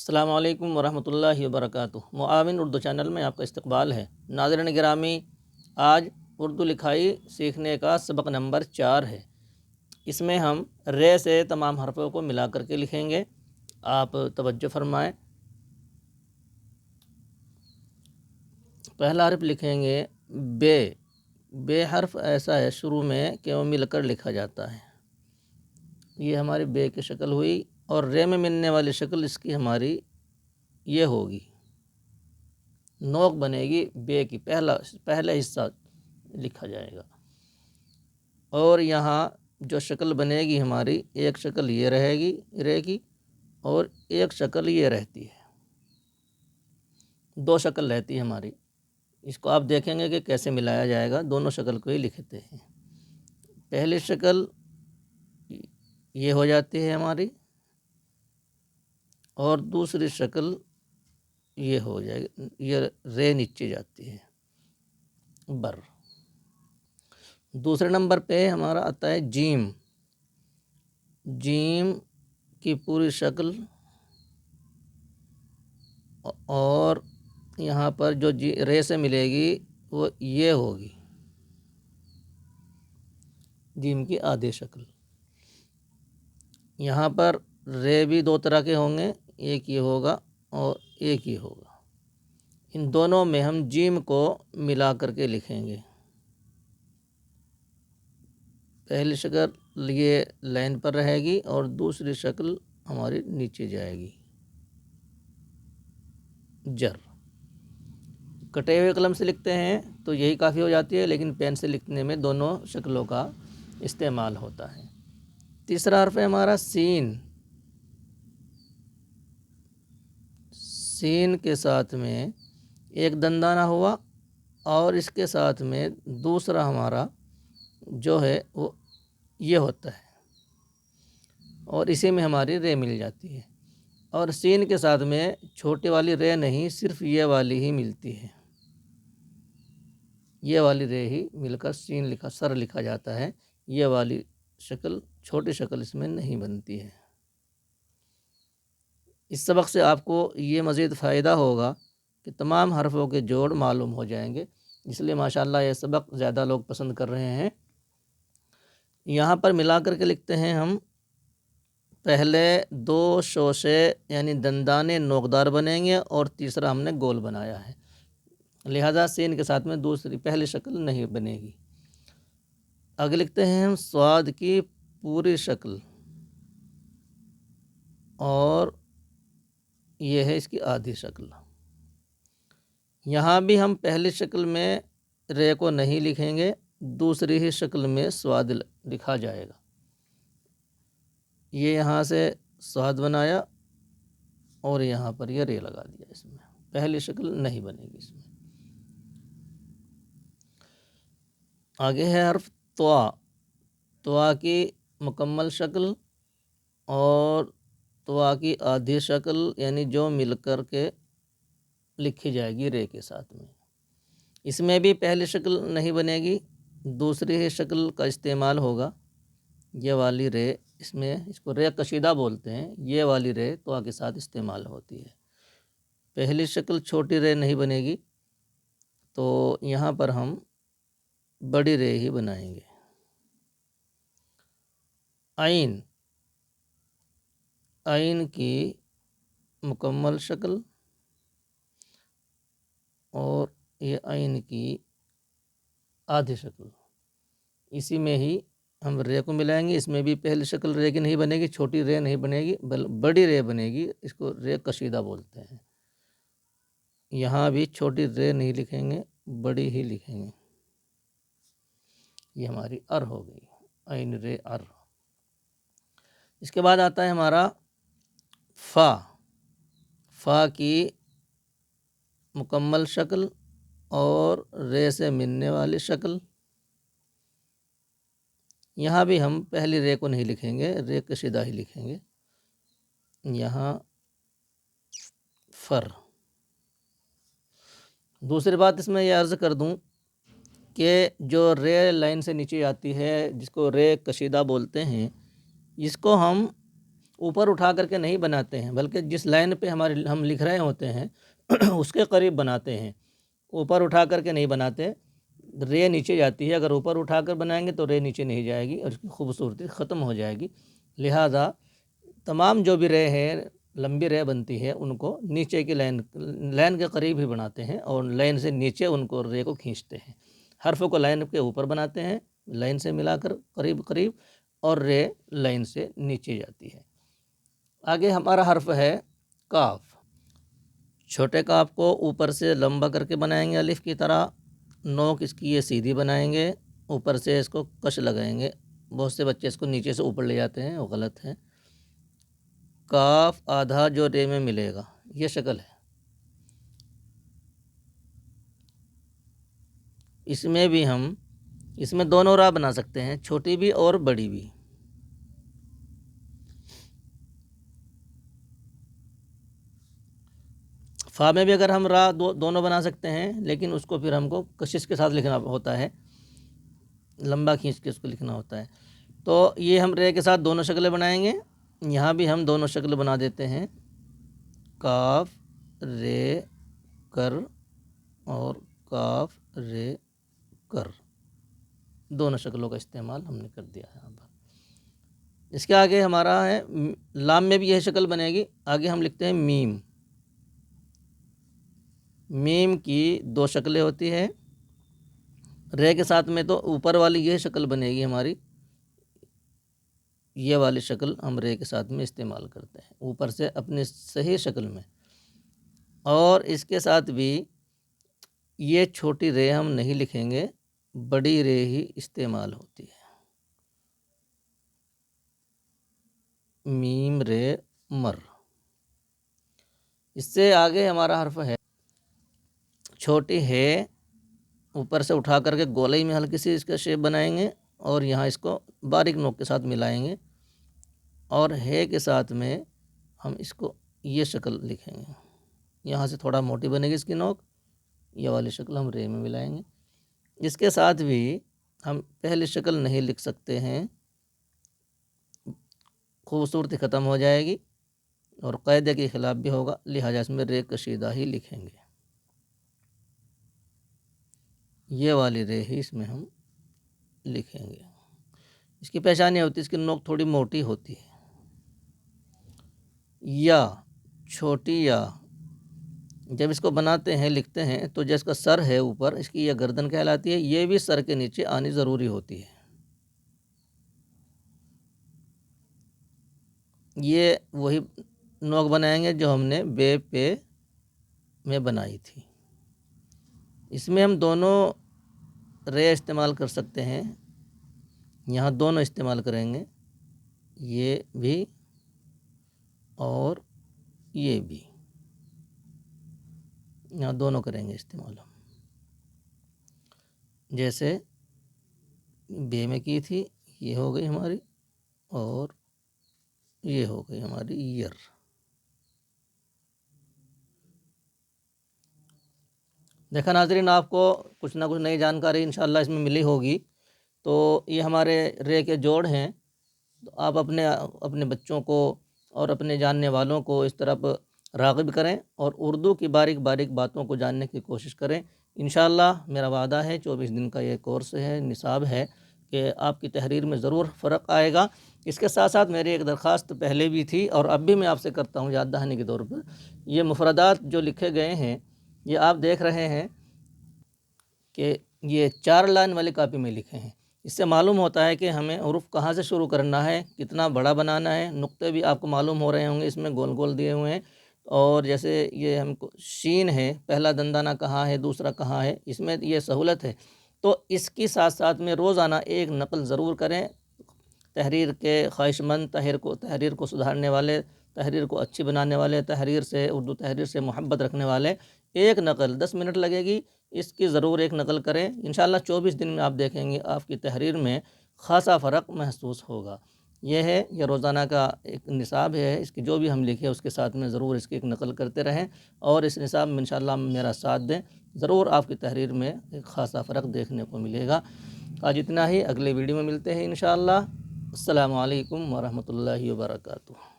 السلام علیکم ورحمۃ اللہ وبرکاتہ۔ معاون اردو چینل میں آپ کا استقبال ہے۔ ناظرین گرامی، آج اردو لکھائی سیکھنے کا سبق نمبر 4 ہے۔ اس میں ہم رے سے تمام حرفوں کو ملا کر کے لکھیں گے۔ آپ توجہ فرمائیں۔ پہلا حرف لکھیں گے بے۔ بے حرف ایسا ہے شروع میں کہ وہ مل کر لکھا جاتا ہے۔ یہ ہماری بے کی شکل ہوئی، اور رے میں ملنے والی شکل اس کی ہماری یہ ہوگی، نوک بنے گی بے کی، پہلا حصہ لکھا جائے گا۔ اور یہاں جو شکل بنے گی ہماری، ایک شکل یہ رہے گی رے کی، اور ایک شکل یہ رہتی ہے، دو شکل رہتی ہے ہماری۔ اس کو آپ دیکھیں گے کہ کیسے ملایا جائے گا، دونوں شکل کو ہی لکھتے ہیں۔ پہلی شکل یہ ہو جاتی ہے ہماری، اور دوسری شکل یہ ہو جائے گی، یہ رے نیچے جاتی ہے، بر۔ دوسرے نمبر پہ ہمارا آتا ہے جیم۔ جیم کی پوری شکل، اور یہاں پر جو رے سے ملے گی وہ یہ ہوگی، جیم کی آدھی شکل۔ یہاں پر رے بھی دو طرح کے ہوں گے، ایک یہ ہوگا اور ایک یہ ہوگا۔ ان دونوں میں ہم جیم کو ملا کر کے لکھیں گے۔ پہلی شکل یہ لائن پر رہے گی، اور دوسری شکل ہماری نیچے جائے گی، جر۔ کٹے ہوئے قلم سے لکھتے ہیں تو یہی کافی ہو جاتی ہے، لیکن پین سے لکھنے میں دونوں شکلوں کا استعمال ہوتا ہے۔ تیسرا حرف ہے ہمارا سین۔ سین کے ساتھ میں ایک دندانہ ہوا، اور اس کے ساتھ میں دوسرا ہمارا جو ہے وہ یہ ہوتا ہے، اور اسی میں ہماری رے مل جاتی ہے۔ اور سین کے ساتھ میں چھوٹی والی رے نہیں، صرف یہ والی ہی ملتی ہے، یہ والی رے ہی مل کر سین سر لکھا جاتا ہے۔ یہ والی شکل، چھوٹی شکل اس میں نہیں بنتی ہے۔ اس سبق سے آپ کو یہ مزید فائدہ ہوگا کہ تمام حرفوں کے جوڑ معلوم ہو جائیں گے، اس لیے ماشاءاللہ یہ سبق زیادہ لوگ پسند کر رہے ہیں۔ یہاں پر ملا کر کے لکھتے ہیں ہم، پہلے دو شوشے یعنی دندانے نوکدار بنیں گے، اور تیسرا ہم نے گول بنایا ہے، لہذا سین کے ساتھ میں پہلی شکل نہیں بنے گی۔ آگے لکھتے ہیں ہم سواد کی پوری شکل، اور یہ ہے اس کی آدھی شکل۔ یہاں بھی ہم پہلی شکل میں رے کو نہیں لکھیں گے، دوسری ہی شکل میں سواد لکھا جائے گا۔ یہ یہاں سے سواد بنایا، اور یہاں پر یہ رے لگا دیا، اس میں پہلی شکل نہیں بنے گی اس میں۔ آگے ہے حرف طوا۔ طوا کی مکمل شکل اور طوا کی آدھی شکل، یعنی جو مل کر کے لکھی جائے گی رے کے ساتھ میں۔ اس میں بھی پہلی شکل نہیں بنے گی، دوسری ہی شکل کا استعمال ہوگا، یہ والی رے، اس کو رے کشیدہ بولتے ہیں، یہ والی رے طوا کے ساتھ استعمال ہوتی ہے۔ پہلی شکل چھوٹی رے نہیں بنے گی، تو یہاں پر ہم بڑی رے ہی بنائیں گے۔ عین۔ عین کی مکمل شکل، اور یہ عین کی آدھی شکل، اسی میں ہی ہم رے کو ملائیں گے۔ اس میں بھی پہلی شکل رے کی نہیں بنے گی، چھوٹی رے نہیں بنے گی، بڑی رے بنے گی، اس کو رے کشیدہ بولتے ہیں۔ یہاں بھی چھوٹی رے نہیں لکھیں گے، بڑی ہی لکھیں گے۔ یہ ہماری ار ہو گئی، عین رے ار۔ اس کے بعد آتا ہے ہمارا فا۔ فا کی مکمل شکل اور رے سے ملنے والی شکل، یہاں بھی ہم پہلی رے کو نہیں لکھیں گے، رے کشیدہ ہی لکھیں گے، یہاں فر۔ دوسری بات اس میں یہ عرض کر دوں کہ جو رے لائن سے نیچے آتی ہے، جس کو رے کشیدہ بولتے ہیں، اس کو ہم اوپر اٹھا کر کے نہیں بناتے ہیں، بلکہ جس لائن پہ ہم لکھ رہے ہوتے ہیں اس کے قریب بناتے ہیں، اوپر اٹھا کر کے نہیں بناتے۔ رے نیچے جاتی ہے، اگر اوپر اٹھا کر بنائیں گے تو رے نیچے نہیں جائے گی اور اس کی خوبصورتی ختم ہو جائے گی۔ لہٰذا تمام جو بھی رے ہے، لمبی رے بنتی ہے، ان کو نیچے کی لائن کے قریب ہی بناتے ہیں اور لائن سے نیچے ان کو رے کو کھینچتے ہیں۔ حرف کو لائن کے اوپر بناتے ہیں، لائن سے ملا کر قریب قریب، اور رے لائن سے نیچے جاتی ہے۔ آگے ہمارا حرف ہے کاف۔ چھوٹے کاف کو اوپر سے لمبا کر کے بنائیں گے الف کی طرح، نوک اس کی یہ سیدھی بنائیں گے، اوپر سے اس کو کش لگائیں گے۔ بہت سے بچے اس کو نیچے سے اوپر لے جاتے ہیں، وہ غلط ہے۔ کاف آدھا جو رے میں ملے گا، یہ شکل ہے۔ اس میں دونوں راہ بنا سکتے ہیں، چھوٹی بھی اور بڑی بھی۔ فا میں بھی اگر ہم راہ دونوں بنا سکتے ہیں، لیکن اس کو پھر ہم کو کشش کے ساتھ لکھنا ہوتا ہے، لمبا کھینچ کے اس کو لکھنا ہوتا ہے۔ تو یہ ہم رے کے ساتھ دونوں شکلیں بنائیں گے، یہاں بھی ہم دونوں شکل بنا دیتے ہیں، کاف رے کر اور کاف رے کر، دونوں شکلوں کا استعمال ہم نے کر دیا ہے۔ اس کے آگے ہمارا ہے لام میں بھی یہ شکل بنے گی۔ آگے ہم لکھتے ہیں میم۔ میم کی دو شکلیں ہوتی ہیں، رے کے ساتھ میں تو اوپر والی یہ شکل بنے گی ہماری، یہ والی شکل ہم رے کے ساتھ میں استعمال کرتے ہیں اوپر سے اپنی صحیح شکل میں، اور اس کے ساتھ بھی یہ چھوٹی رے ہم نہیں لکھیں گے، بڑی رے ہی استعمال ہوتی ہے، میم رے مر۔ اس سے آگے ہمارا حرف ہے چھوٹی ہے، اوپر سے اٹھا کر کے گولئی میں ہلکی سی اس کا شیپ بنائیں گے اور یہاں اس کو باریک نوک کے ساتھ ملائیں گے، اور ہے کے ساتھ میں ہم اس کو یہ شکل لکھیں گے، یہاں سے تھوڑا موٹی بنے گی اس کی نوک، یہ والی شکل ہم رے میں ملائیں گے۔ اس کے ساتھ بھی ہم پہلی شکل نہیں لکھ سکتے ہیں، خوبصورتی ختم ہو جائے گی اور قاعدے کے خلاف بھی ہوگا، لہٰذا اس میں رے کشیدہ ہی لکھیں گے، یہ والی رے ہی اس میں ہم لکھیں گے۔ اس کی پہچان یہ ہوتی ہے، اس کی نوک تھوڑی موٹی ہوتی ہے۔ یا چھوٹی یا جب اس کو بناتے ہیں لکھتے ہیں تو جو اس کا سر ہے اوپر، اس کی یہ گردن کہلاتی ہے، یہ بھی سر کے نیچے آنی ضروری ہوتی ہے۔ یہ وہی نوک بنائیں گے جو ہم نے بے پے میں بنائی تھی۔ اس میں ہم دونوں رے استعمال کر سکتے ہیں، یہاں دونوں استعمال کریں گے، یہ بھی اور یہ بھی، یہاں دونوں کریں گے استعمال ہم، جیسے بے میں کی تھی، یہ ہو گئی ہماری، اور یہ ہو گئی ہماری یر۔ دیکھا ناظرین، آپ کو کچھ نہ کچھ نئی جانکاری انشاءاللہ اس میں ملی ہوگی۔ تو یہ ہمارے رے کے جوڑ ہیں، تو آپ اپنے بچوں کو اور اپنے جاننے والوں کو اس طرف راغب کریں اور اردو کی باریک باریک باتوں کو جاننے کی کوشش کریں۔ انشاءاللہ میرا وعدہ ہے 24 دن کا یہ کورس ہے، نصاب ہے، کہ آپ کی تحریر میں ضرور فرق آئے گا۔ اس کے ساتھ ساتھ میری ایک درخواست پہلے بھی تھی اور اب بھی میں آپ سے کرتا ہوں یاد دہانی کے طور پر، یہ مفردات جو لکھے گئے ہیں، یہ آپ دیکھ رہے ہیں کہ یہ 4 لائن والی کاپی میں لکھے ہیں۔ اس سے معلوم ہوتا ہے کہ ہمیں حروف کہاں سے شروع کرنا ہے، کتنا بڑا بنانا ہے۔ نقطے بھی آپ کو معلوم ہو رہے ہوں گے، اس میں گول گول دیے ہوئے ہیں، اور جیسے یہ ہم کو شین ہے، پہلا دندانہ کہاں ہے، دوسرا کہاں ہے، اس میں یہ سہولت ہے۔ تو اس کی ساتھ ساتھ میں روزانہ ایک نقل ضرور کریں، تحریر کے خواہش مند، تحریر کو سدھارنے والے، تحریر کو اچھی بنانے والے، اردو تحریر سے محبت رکھنے والے، ایک نقل 10 منٹ لگے گی، اس کی ضرور ایک نقل کریں۔ انشاءاللہ 24 دن میں آپ دیکھیں گے آپ کی تحریر میں خاصا فرق محسوس ہوگا۔ یہ روزانہ کا ایک نصاب ہے، اس کی جو بھی ہم لکھیں اس کے ساتھ میں ضرور اس کی ایک نقل کرتے رہیں، اور اس نصاب میں انشاءاللہ میرا ساتھ دیں، ضرور آپ کی تحریر میں ایک خاصا فرق دیکھنے کو ملے گا۔ آج اتنا ہی، اگلے ویڈیو میں ملتے ہیں انشاءاللہ۔ السلام علیکم ورحمۃ اللہ وبرکاتہ۔